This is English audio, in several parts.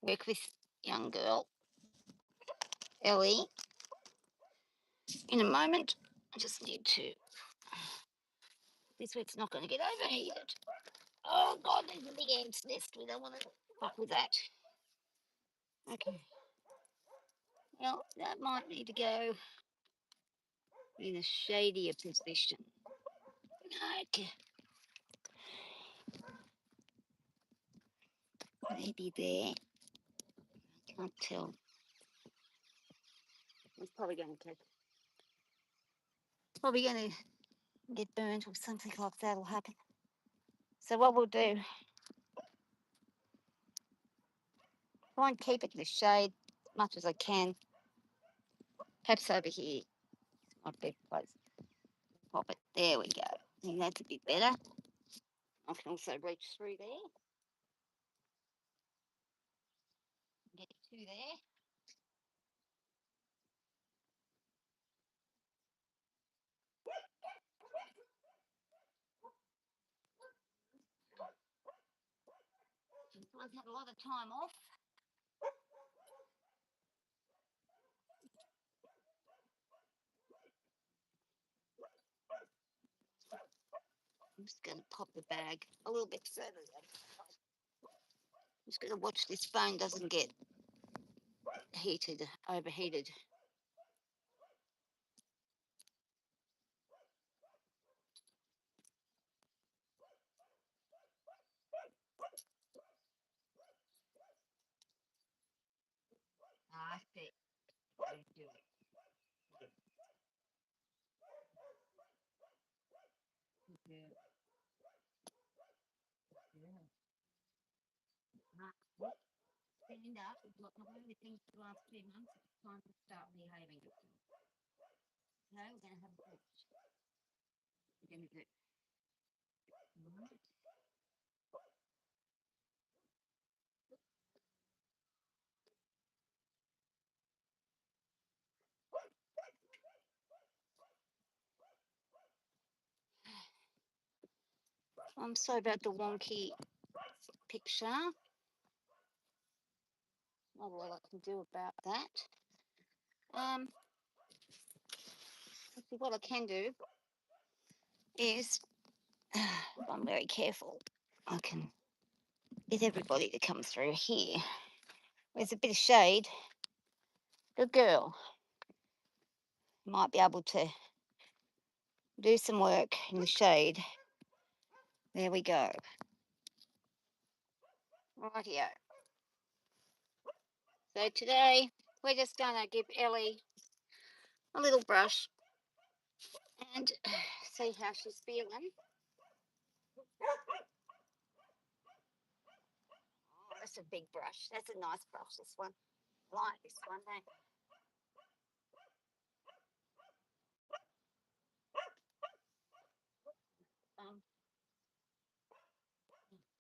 work this young girl, Ellie, in a moment. I just need to. This way it's not going to get overheated. Oh, God, there's a big ant's nest. We don't want to fuck with that. Okay. Well, that might need to go in a shadier position. Okay. Maybe there. Can't tell. It's probably going to get burnt or something like that will happen. So what we'll do, try and keep it in the shade as much as I can. Perhaps over here might be a place. Pop it. There we go. I think that's a bit better. I can also reach through there. Get to there. I've had a lot of time off. I'm just going to pop the bag a little bit further. I'm just going to watch this phone doesn't get overheated. I see. Do it. Yeah. Stand up. It's one of the things for the last 2 months. It's time to start behaving itself. No, we're going to have a lunch. We're going to do. Right. I'm sorry about the wonky picture. Not a lot I can do about that. Let's see, what I can do is, if I'm very careful, I can get everybody to come through here. There's a bit of shade. Good girl. Might be able to do some work in the shade. There we go. Rightio. So today we're just going to give Ellie a little brush and see how she's feeling. Oh, that's a big brush. That's a nice brush, this one. I like this one, don't you?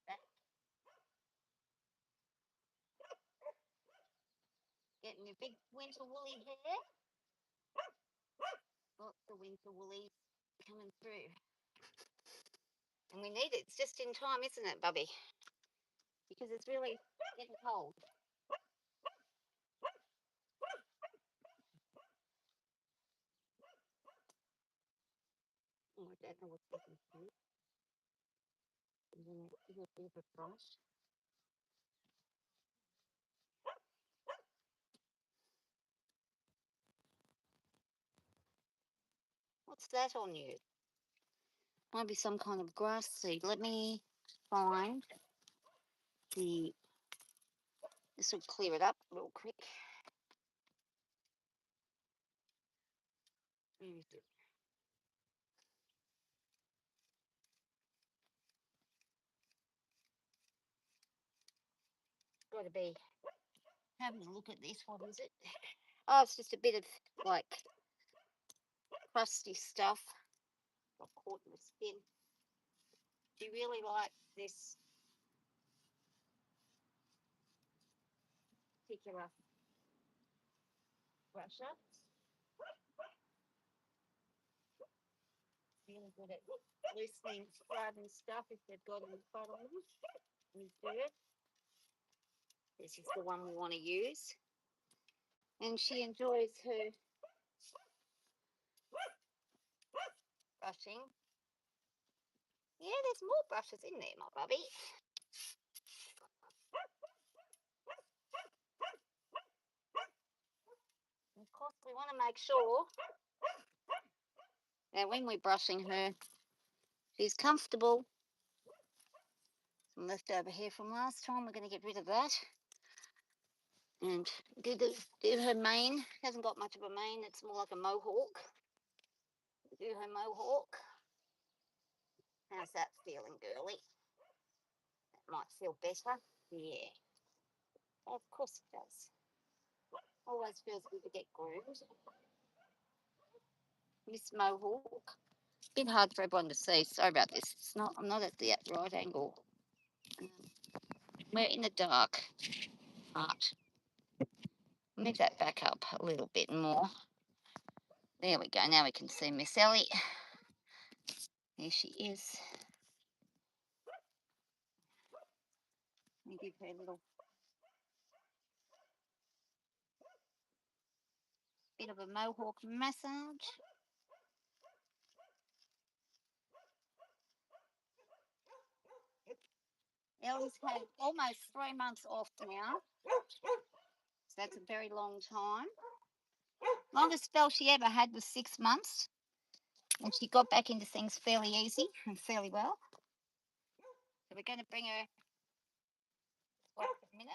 Back. Getting your big winter woolly hair. Lots of winter woolies coming through. And we need it. It's just in time, isn't it, Bubby? Because it's really getting cold. Oh, I don't know what's getting through. And then a little bit of a brush. What's that on you? Might be some kind of grass seed. Let me find the. This will clear it up real quick. Where is it? Got to be having a look at this. What is it? Oh, it's just a bit of like crusty stuff. Got caught in the skin. Do you really like this particular brusher? Really good at loosening scrubbing stuff if they've got any puddles and dirt. This is the one we want to use. And she enjoys her brushing. Yeah, there's more brushes in there, my bubby. Of course, we want to make sure that when we're brushing her, she's comfortable. Some leftover hair from last time, we're going to get rid of that. And do her mane. Hasn't got much of a mane, it's more like a mohawk. Do her mohawk. How's that feeling, girlie? That might feel better. Yeah. Of course it does. Always feels good to get groomed. Miss Mohawk. Bit hard for everyone to see. Sorry about this. I'm not at the right angle. We're in the dark part. Move that back up a little bit more. There we go. Now we can see Miss Ellie. There she is. Let me give her a little bit of a mohawk massage. Ellie's had almost 3 months off now. So that's a very long time. Longest spell she ever had was 6 months. And she got back into things fairly easy and fairly well. So we're going to bring her back a minute.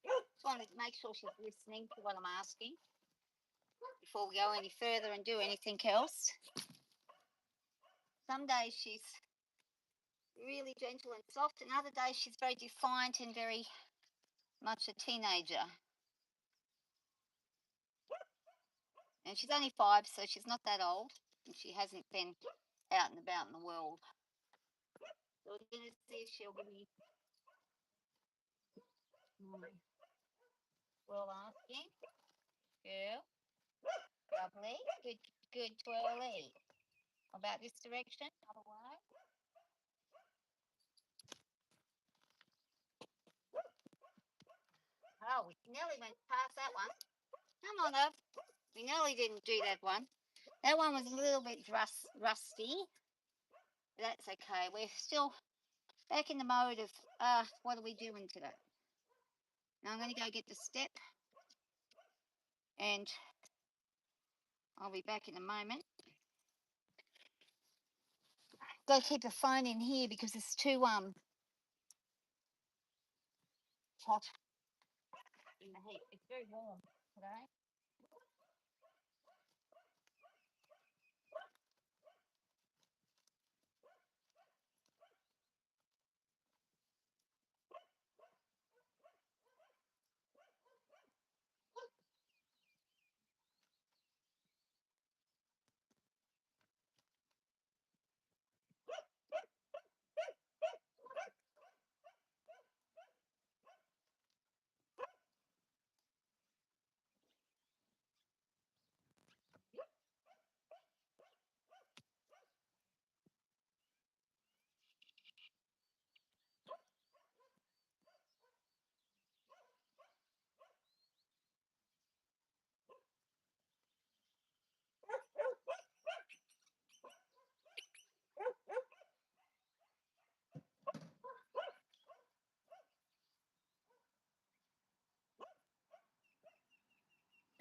Just wanted to make sure she's listening to what I'm asking before we go any further and do anything else. Some days she's really gentle and soft, and other days she's very defiant and very much a teenager. And she's only 5, so she's not that old, and she hasn't been out and about in the world. So we're going to see if she'll give me well asking. Girl. Lovely. Good twirly. About this direction, other way. Oh, we nearly went past that one. Come on, love. We nearly didn't do that one. That one was a little bit rusty. That's okay. We're still back in the mode of, what are we doing today? Now I'm going to go get the step. And I'll be back in a moment. Got to keep the phone in here because it's too hot in the heat. It's very warm today.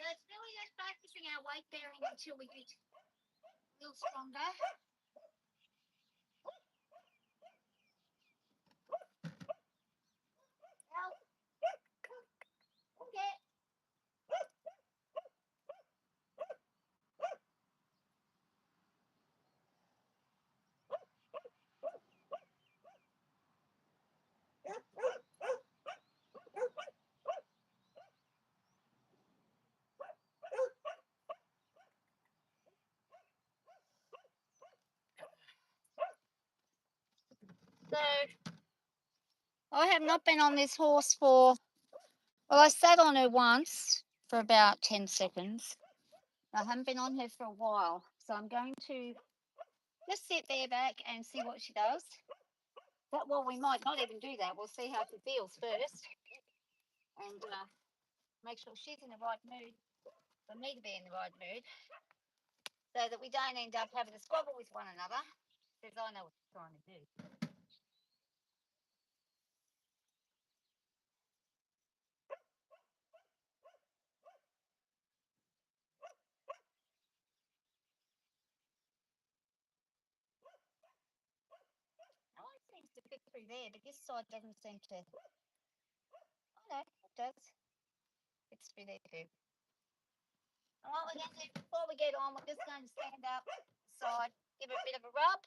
So it's really just practicing our weight bearing until we get a little stronger. Okay. So I have not been on this horse for, well, I sat on her once for about 10 seconds. I haven't been on her for a while, so I'm going to just sit there back and see what she does. But, well, we might not even do that. We'll see how she feels first and make sure she's in the right mood for me to be in the right mood so that we don't end up having a squabble with one another because I know what she's trying to do. Now, it seems to fit through there, but this side doesn't seem to. Oh, no, it does. Fits through there too. And what we're going to do before we get on, we're just going to stand up side, give it a bit of a rub,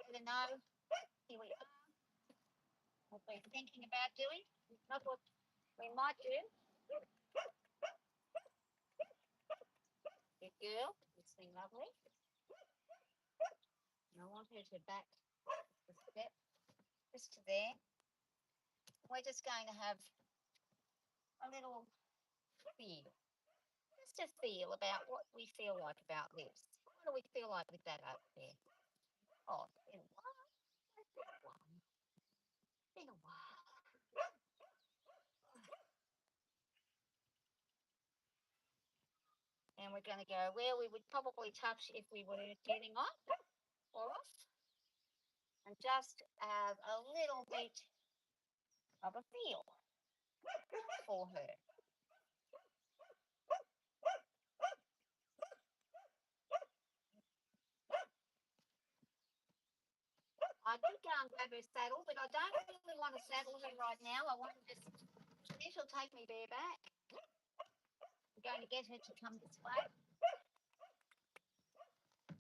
let her know here we are, what we're thinking about doing, not what we might do. Good girl, it's been lovely. And I want her to back the step just to there. We're just going to have a little feel, just a feel about what we feel like about this. What do we feel like with that up there? Oh, it's been a while. It's been a while. It's been a while. And we're going to go where we would probably touch if we were getting on or off, and just have a little bit of a feel for her. I could go and grab her saddle, but I don't really want to saddle her right now. I want to just, she'll take me bareback. I'm going to get her to come this way,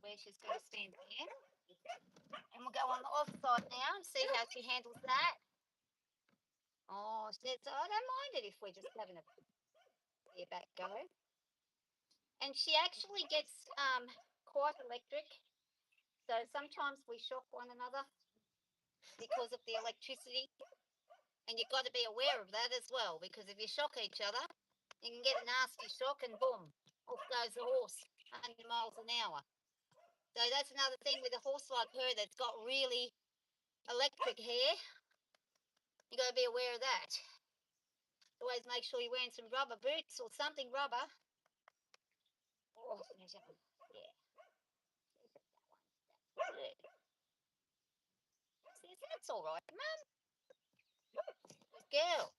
where she's going to stand there. And we'll go on the off side now and see how she handles that. Oh, I don't mind it if we're just having a bareback go. And she actually gets quite electric. So sometimes we shock one another because of the electricity. And you've got to be aware of that as well, because if you shock each other, you can get a nasty shock and boom, off goes the horse, 100 miles an hour. So that's another thing with a horse like her that's got really electric hair. You've got to be aware of that. Always make sure you're wearing some rubber boots or something rubber. Oh, yeah. Good. That's all right, Mum. Good girl.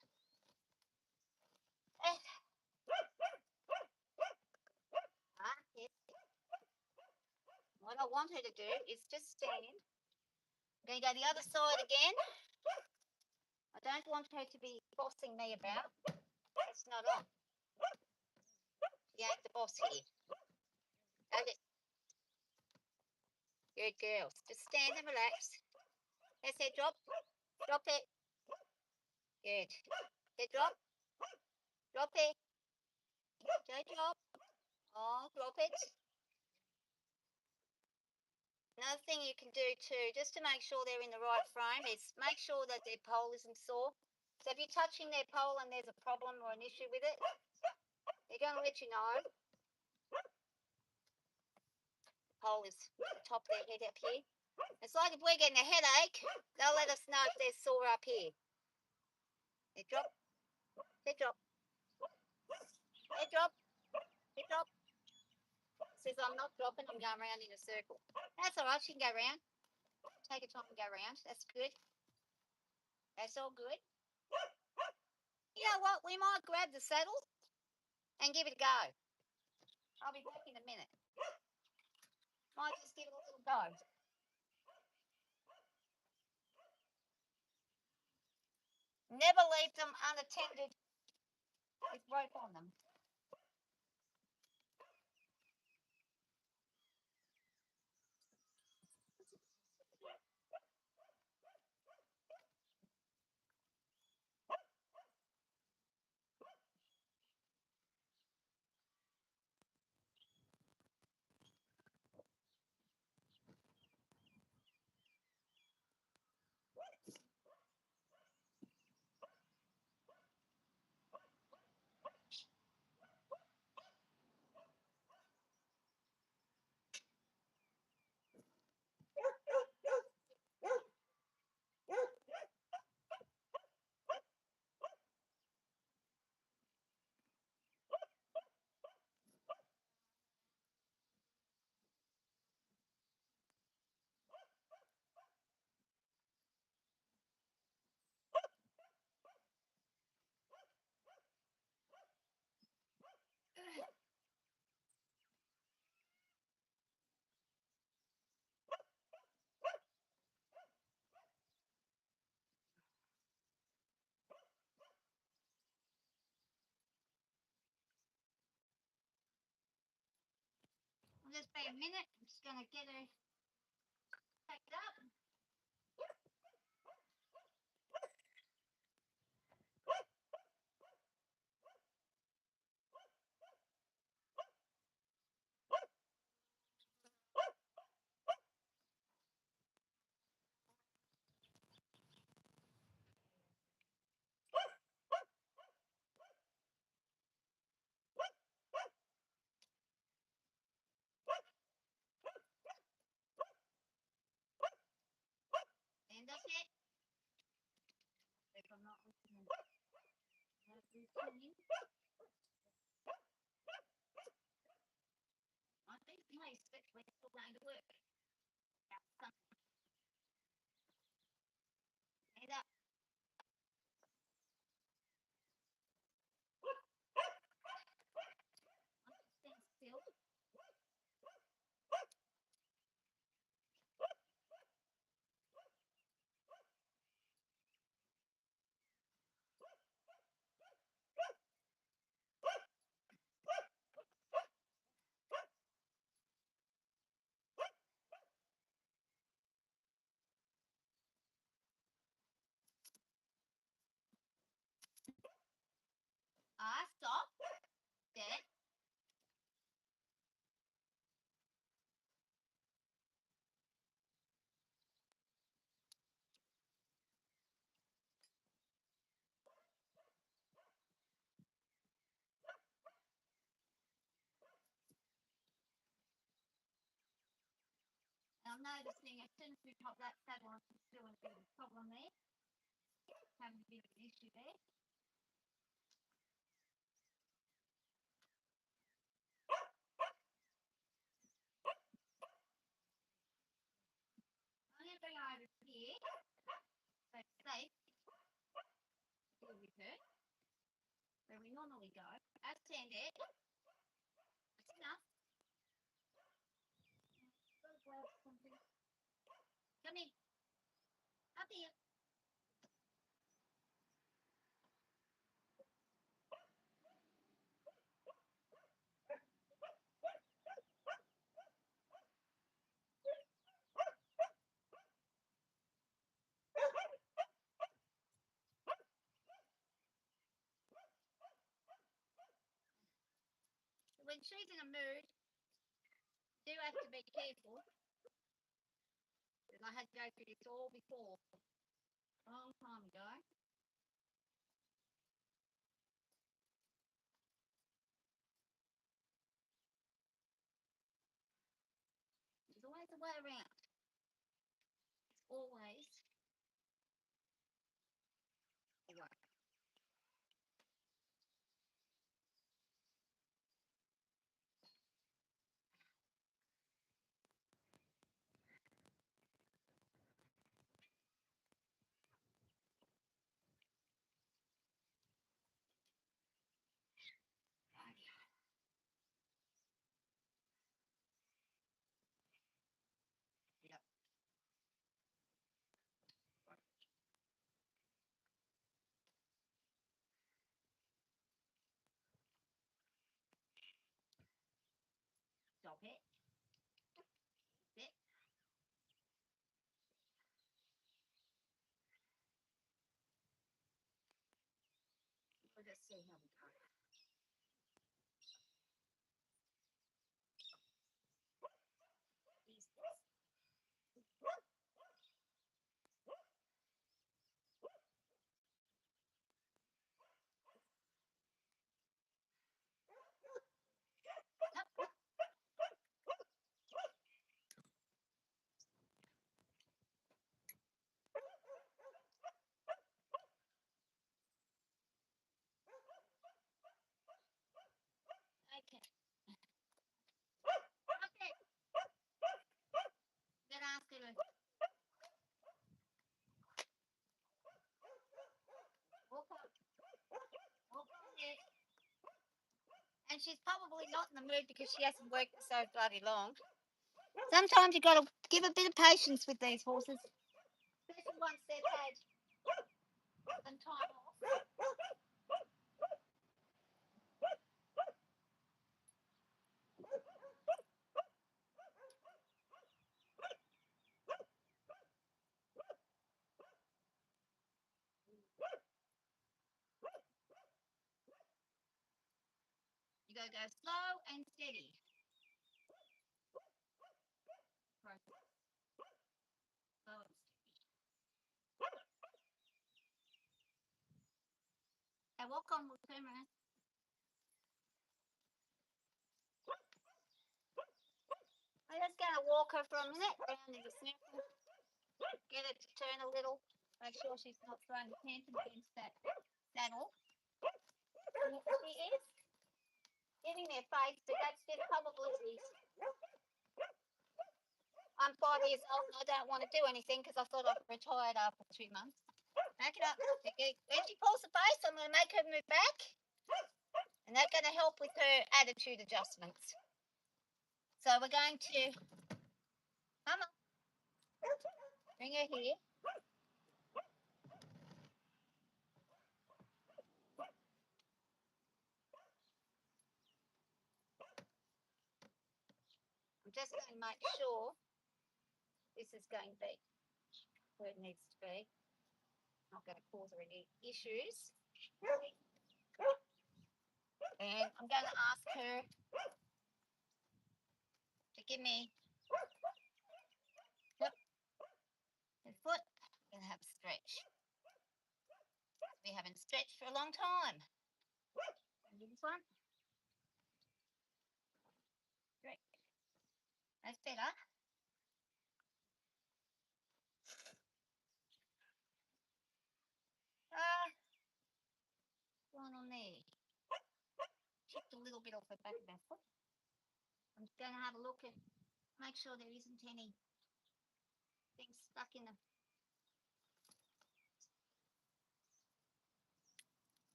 Yes. What I want her to do is just stand. I'm going to go the other side again. I don't want her to be bossing me about. It's not on. You ain't the boss here. Okay. Good girls. Just stand and relax. That's it. Drop. Drop it. Good. Head drop. Drop it. Don't drop. Oh, drop it. Another thing you can do too, just to make sure they're in the right frame, is make sure that their pole isn't sore. So if you're touching their pole and there's a problem or an issue with it, they're going to let you know. The pole is the top of their head up here. It's like if we're getting a headache, they'll let us know if they're sore up here. Head drop. Head drop. Head drop. Head drop. Says I'm not dropping, I'm going around in a circle. That's all right, she can go around. Take your time and go around. That's good. That's all good. You know what? We might grab the saddle and give it a go. I'll be back in a minute. Might just give it a little go. Never leave them unattended with rope on them. Just be a minute. I'm just going to get her packed up. And that's it. If I'm not listening. I think most of it we're still going to work. Head up. Stand still. Stop. Dead. I'm noticing as soon as we pop that saddle on, there's still a bit of a problem there. Having a bit of an issue there. I'm going to bring her over here. So it's safe. Here with her. Where we normally go. As standard. That's enough. Come in. Up here. When she's in a mood, you do have to be careful. Because I had to go through this all before. A long time ago. There's always a way around. It's always a way. Yep. Stop it. Sit. We'll just see how we go. Ease this. Okay. Okay. Then ask her to walk on. Walk on there. And she's probably not in the mood because she hasn't worked so bloody long. Sometimes you've got to give a bit of patience with these horses, especially once they've had some time off. got to go slow and steady. Slow and steady. Okay, walk on, we'll turn around. I'm just going to walk her for a minute around in the circle. Get her to turn a little. Make sure she's not throwing the tantrum against that saddle. She is getting their face, but that's just probably. I'm 5 years old and I don't want to do anything because I thought I'd retired after 2 months. Back it up. When she pulls the face, I'm going to make her move back. And that's going to help with her attitude adjustments. So we're going to, come on, bring her here. I'm just going to make sure this is going to be where it needs to be. Not going to cause her any issues. And I'm going to ask her to give me her foot. I'm going to have a stretch. We haven't stretched for a long time. Do this one. Great. That's better. What's going on there? Chipped a little bit off the back of that foot. I'm just going to have a look and make sure there isn't any things stuck in them.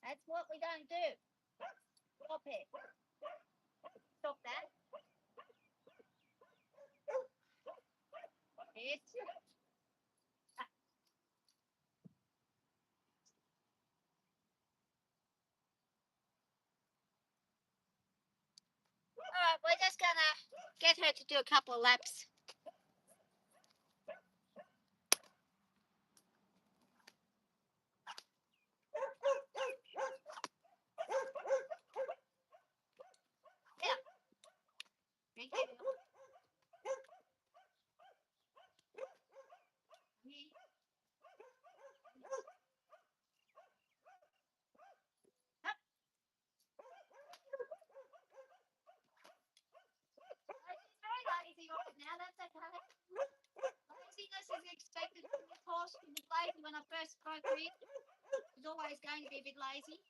That's what we don't do. Stop it. Stop that. Yes. Alright, we're just going to get her to do a couple of laps. Yeah. Big girl. Up. She's very lazy right now, that's okay. Laziness is expected from this horse. She was lazy when I first broke her in. She's always going to be a bit lazy.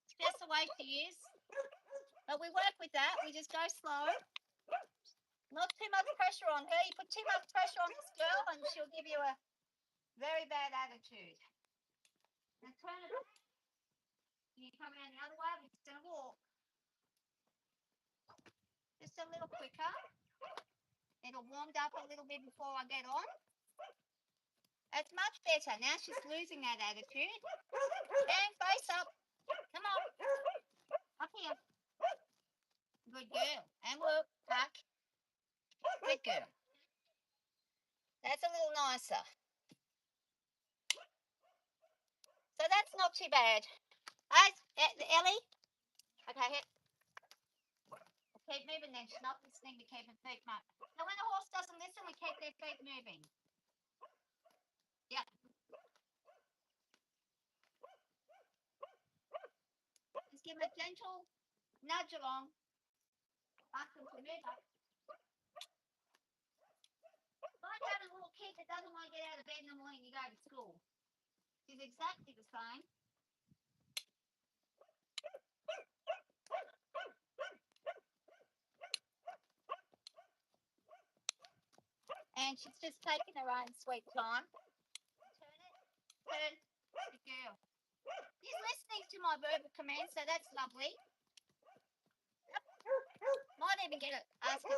It's just the way she is. But we work with that. We just go slow. Not too much pressure on her. You put too much pressure on this girl and she'll give you a very bad attitude. Now turn it back. You come around the other way. We're just going to walk. Just a little quicker. It'll warm up a little bit before I get on. That's much better. Now she's losing that attitude. And face up. Come on. Up here. Good girl. And look, back. Good girl. That's a little nicer. So that's not too bad. Hey, Ellie? Okay, hit. Keep moving then. She's not listening to keep her feet moving. Now when a horse doesn't listen, we keep their feet moving. Yep. Just give them a gentle nudge along. Ask them to move up. Like having a little kid that doesn't want to get out of bed in the morning to go to school. She's exactly the same. And she's just taking her own sweet time. Turn it. Turn. Good girl. She's listening to my verbal commands, so that's lovely. Might even get it. Ask her.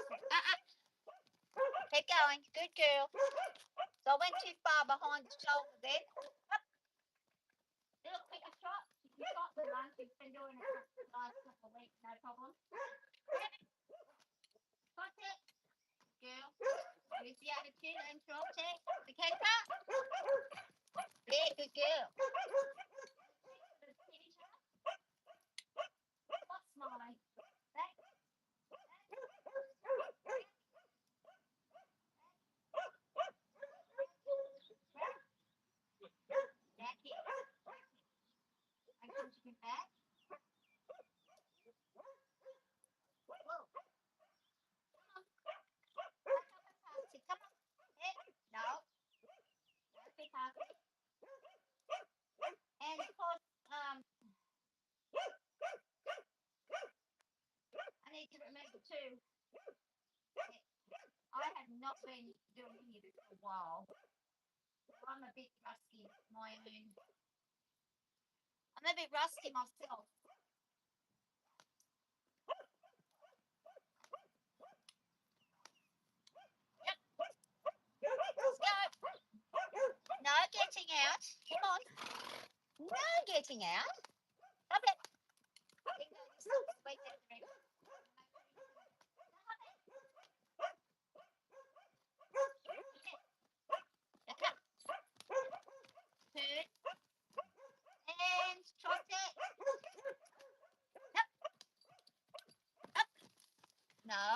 Keep going. Good girl. So I went too far behind the shoulder there. Up. Little quicker trot. You can trot the run. She's been doing it for the last couple of weeks, no problem. Trot it. Girl. With the attitude and trot it. The keeper. Yeah, good girl. What's my to. I have not been doing any of this for a while. I'm a bit rusty my own. I'm a bit rusty myself. Yep. Let's go. No getting out. Come on. No getting out. Stop it. Wait there. And trot it. Up, up. No.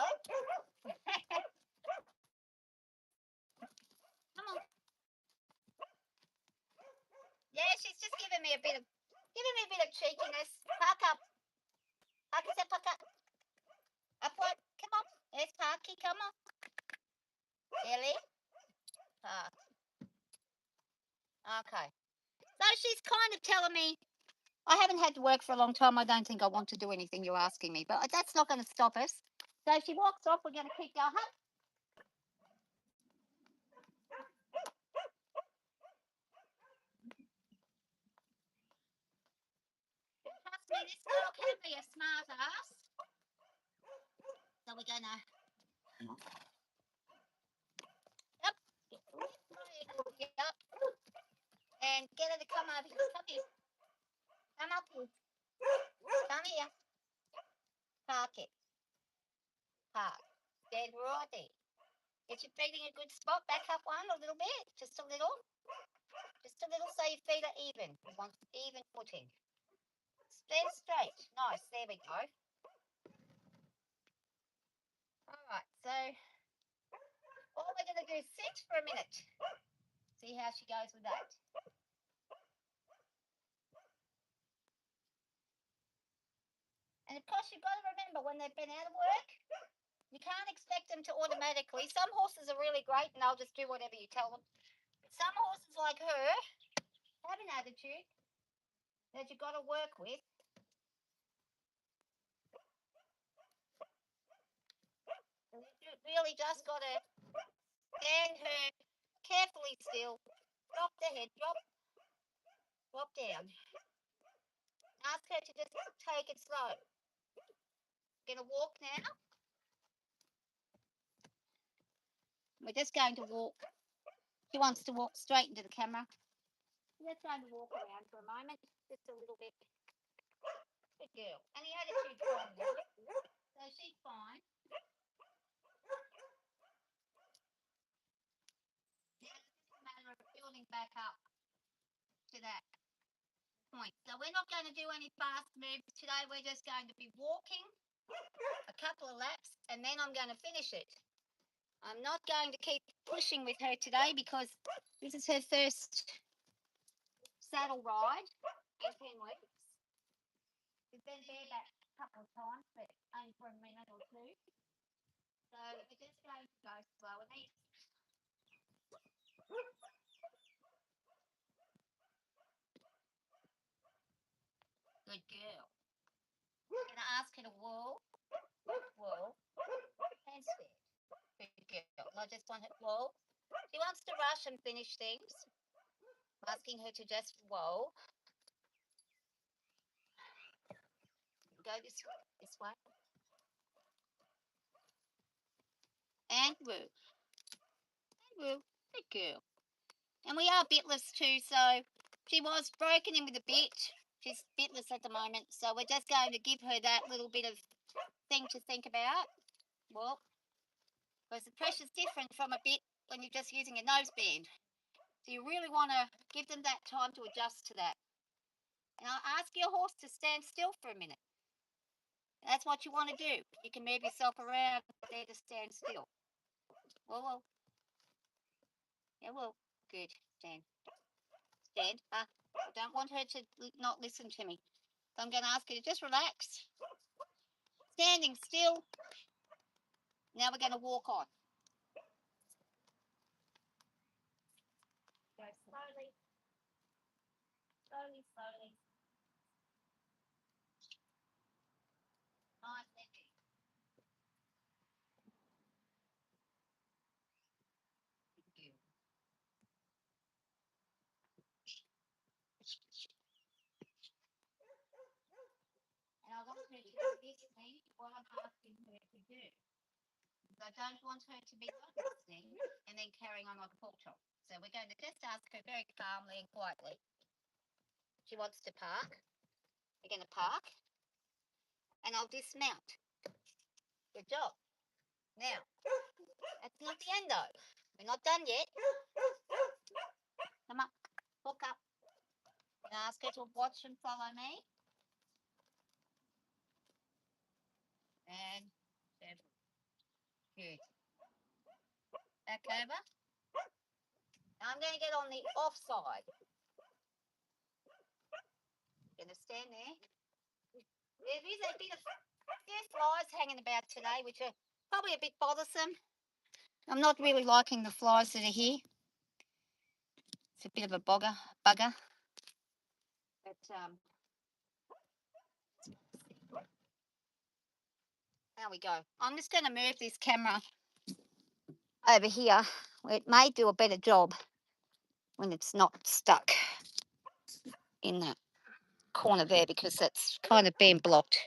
Come on. Yeah, she's just giving me a bit of cheekiness. Park up. Park is that park up. Upward. Come on. There's Parky. Come on. Ellie. Park. Okay. So she's kind of telling me I haven't had to work for a long time. I don't think I want to do anything you're asking me, but that's not going to stop us. So if she walks off, we're going to keep going. Trust me, this girl can be a smart ass. So we're going to. Yep. Yep. And get her to come over here. Come here. Come up here. Come here. Park it. Park. Dead righty. Get your feet in a good spot. Back up one a little bit. Just a little. Just a little so your feet are even. We want even footing. Stand straight. Nice. There we go. All right. So all we're going to do is sit for a minute. See how she goes with that. And of course, you've got to remember when they've been out of work, you can't expect them to automatically. Some horses are really great and they'll just do whatever you tell them. But some horses like her have an attitude that you've got to work with. And you really just got to stand her carefully still. Drop the head, drop down. Ask her to just take it slow. Gonna walk now. We're just going to walk. She wants to walk straight into the camera. We're just going to walk around for a moment, just a little bit. Good girl. And the attitude's fine now. So she's fine. Now it's just a matter of building back up to that point. So we're not going to do any fast moves today. We're just going to be walking a couple of laps and then I'm going to finish it. I'm not going to keep pushing with her today because this is her first saddle ride in 10 weeks. We've been bareback a couple of times, but only for a minute or two. So we're just going to go slow and easy. Good girl. I'm going to ask her to whoa, and stand. Good girl. I just want her whoa. She wants to rush and finish things. I'm asking her to just whoa. Go this way. And woo. And woo. Good girl. And we are bitless too, so she was broken in with a bit. She's bitless at the moment, so we're just going to give her that little bit of thing to think about. Well, because the pressure's different from a bit when you're just using a noseband. So you really want to give them that time to adjust to that. And I'll ask your horse to stand still for a minute. That's what you want to do. You can move yourself around there to stand still. Whoa. Yeah, well, good. Stand. I don't want her to not listen to me. So I'm going to ask her to just relax. Standing still. Now we're going to walk on. Go slowly. Slowly. Nice and easy. you do listening to what I'm asking her to do. I don't want her to be not listening and then carrying on like a pork chop. So we're going to just ask her very calmly and quietly. She wants to park. We're going to park. And I'll dismount. Good job. Now, that's not the end though. We're not done yet. Come up. Walk up. And ask her to watch and follow me. And good. Back over. Now I'm going to get on the off side. Going to stand there. There is a bit of flies hanging about today, which are probably a bit bothersome. I'm not really liking the flies that are here. It's a bit of a bugger. But there we go. I'm just going to move this camera over here. It may do a better job when it's not stuck in that corner there because that's kind of being blocked.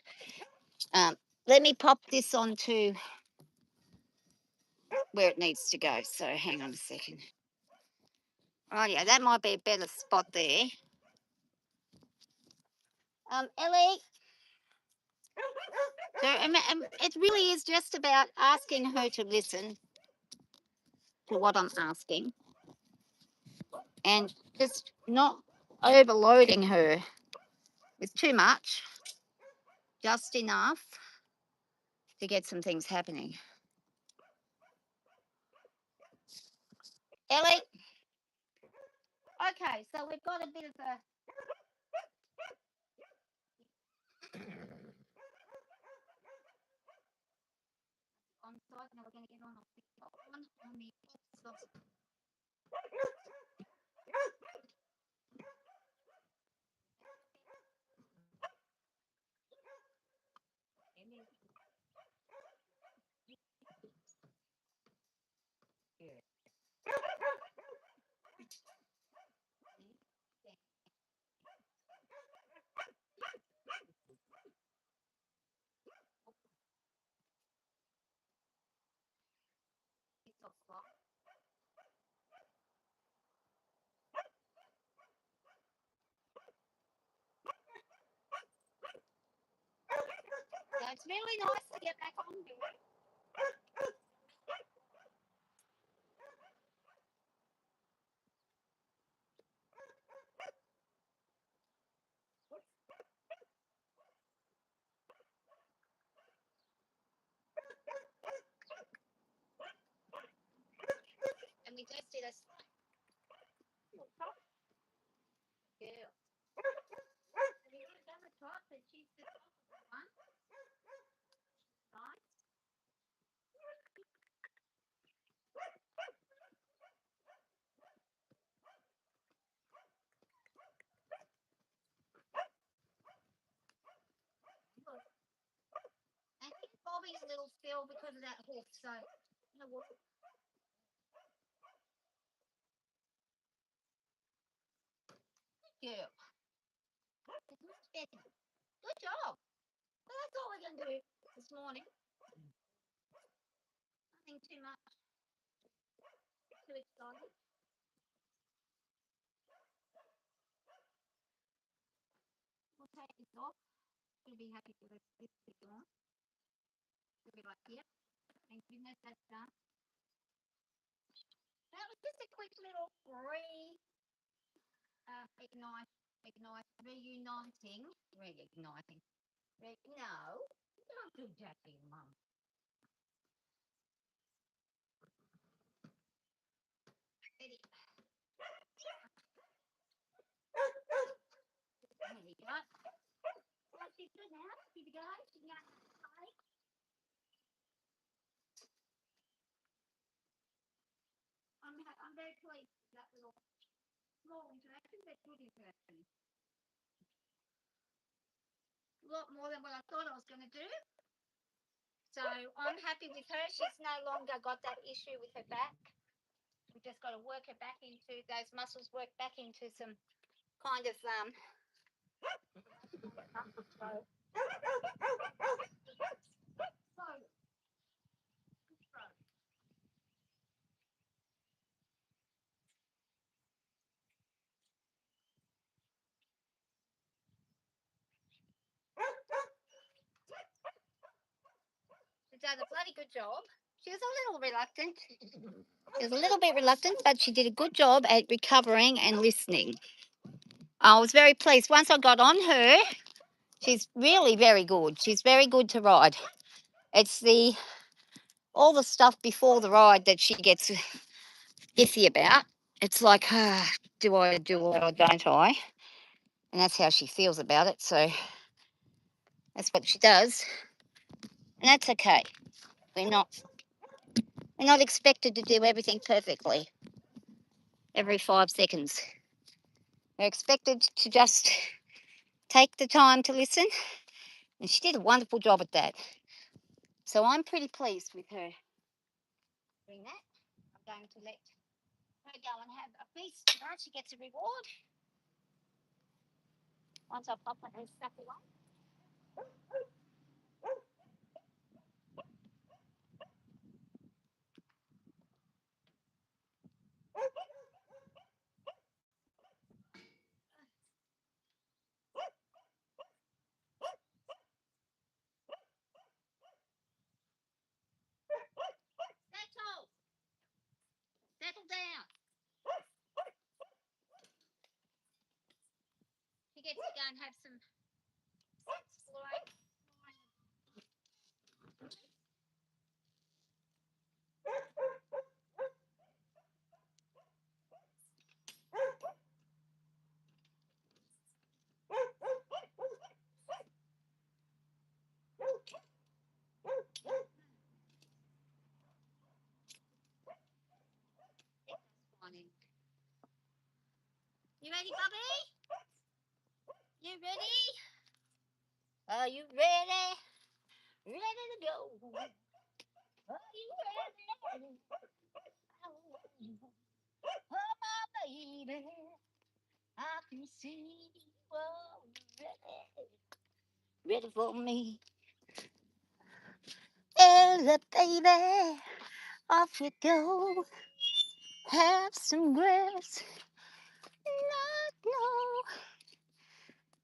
Let me pop this onto where it needs to go. So hang on a second. Right, yeah, that might be a better spot there. Ellie. So it really is just about asking her to listen to what I'm asking and just not overloading her with too much, just enough to get some things happening. Ellie? Okay, so we've got a bit of a... on side, now we're going to get on the So it's really nice to get back on here. And we just did a girl. Have you ever done a top and she's the top of the one? Right? And he's bobbing a little still because of that hoof, so you know what? Girl. Good job. Well, that's all we're going to do this morning. Nothing too much. Too excited. We'll take this off. You'll be happy with this on. You'll be like, yep. Thank goodness that's done. That was just a quick little reuniting. No, don't do that to your mum. Eddie. There we go. Well, she's good now. She's going. She's going to play. I'm very pleased with that little small interaction. That's good interaction. A lot more than what I thought I was going to do. So I'm happy with her. She's no longer got that issue with her back. We've just got to work her back into those muscles, work back into some kind of done a bloody good job. She was a little reluctant. She was a little bit reluctant, but she did a good job at recovering and listening. I was very pleased. Once I got on her, she's really very good. She's very good to ride. It's all the stuff before the ride that she gets iffy about. It's like, do I do it or don't I? And that's how she feels about it. So that's what she does. And that's okay. We're not expected to do everything perfectly every 5 seconds. We're expected to just take the time to listen. And she did a wonderful job at that. So I'm pretty pleased with her doing that. I'm going to let her go and have a feast tonight. She gets a reward once I pop her stuff away. Settle. Settle down. She gets to go and have some exploring. You ready, Bubby? You ready? Are you ready? Ready to go? Are you ready? Oh, my baby, I can see you are ready. Ready for me. Ella, baby, off you go. Have some grass. No.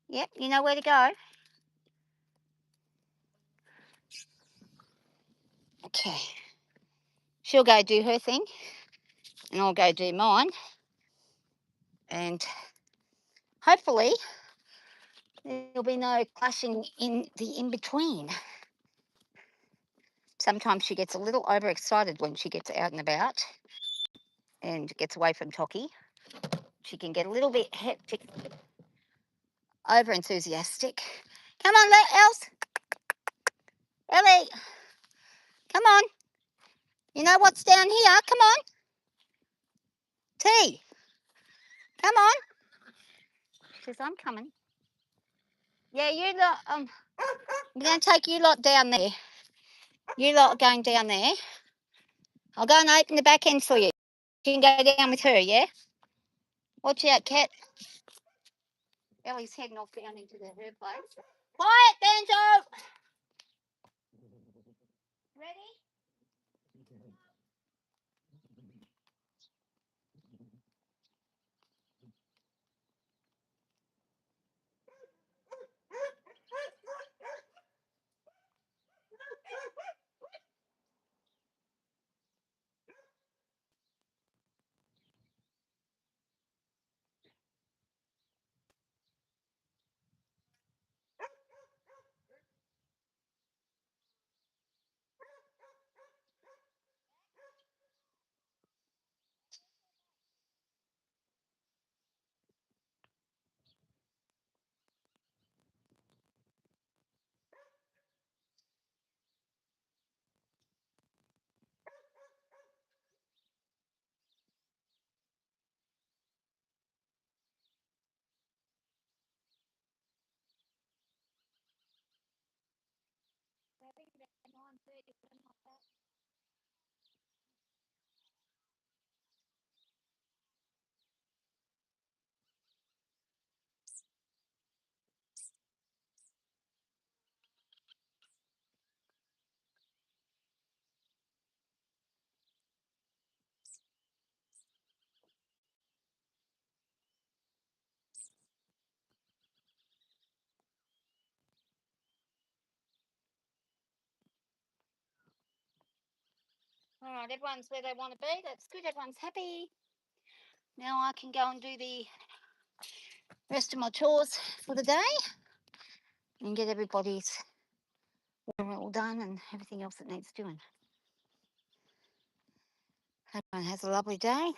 Yep, you know where to go. Okay. She'll go do her thing, and I'll go do mine. And hopefully there'll be no clashing in the in-between. Sometimes she gets a little overexcited when she gets out and about and gets away from Toki. She can get a little bit hectic, over enthusiastic. Come on, Ellie, come on. You know what's down here? Come on. T, come on. She says, I'm coming. Yeah, you lot, I'm going to take you lot down there. You lot are going down there. I'll go and open the back end for you. You can go down with her, yeah? Watch out, cat. Ellie's heading off down into her place. Quiet, Banjo! Ready? All right, everyone's where they want to be. That's good. Everyone's happy. Now I can go and do the rest of my chores for the day and get everybody's all done and everything else that needs doing. Everyone has a lovely day.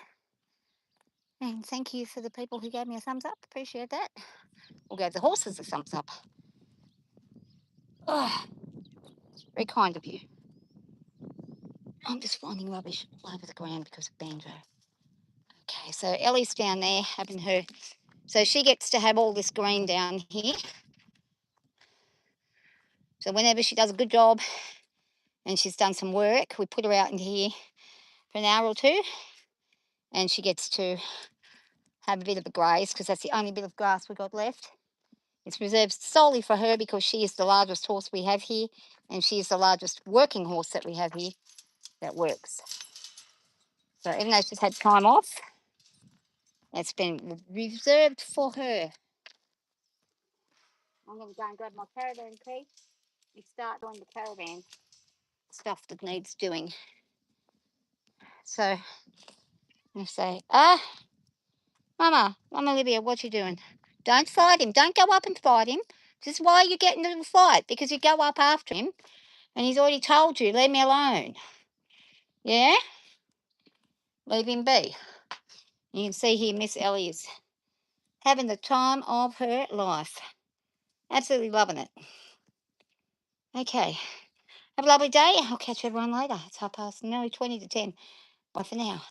And thank you for the people who gave me a thumbs up. Appreciate that. Or gave the horses a thumbs up. Oh, very kind of you. I'm just finding rubbish all over the ground because of banjo. Okay, so Ellie's down there having her. So she gets to have all this green down here. So whenever she does a good job and she's done some work, we put her out into here for an hour or two. And she gets to have a bit of a graze because that's the only bit of grass we've got left. It's reserved solely for her because she is the largest horse we have here and she is the largest working horse that we have here that works. So even though she's had time off, it's been reserved for her. I'm going to go and grab my caravan key and start doing the caravan stuff that needs doing. So I say, Mama Olivia, what you doing? Don't fight him. Don't go up and fight him. This is why you get into a fight, because you go up after him and he's already told you, leave me alone. Yeah? Leave him be. You can see here Miss Ellie is having the time of her life. Absolutely loving it. Okay. Have a lovely day. I'll catch everyone later. It's 20 to 10. Bye for now.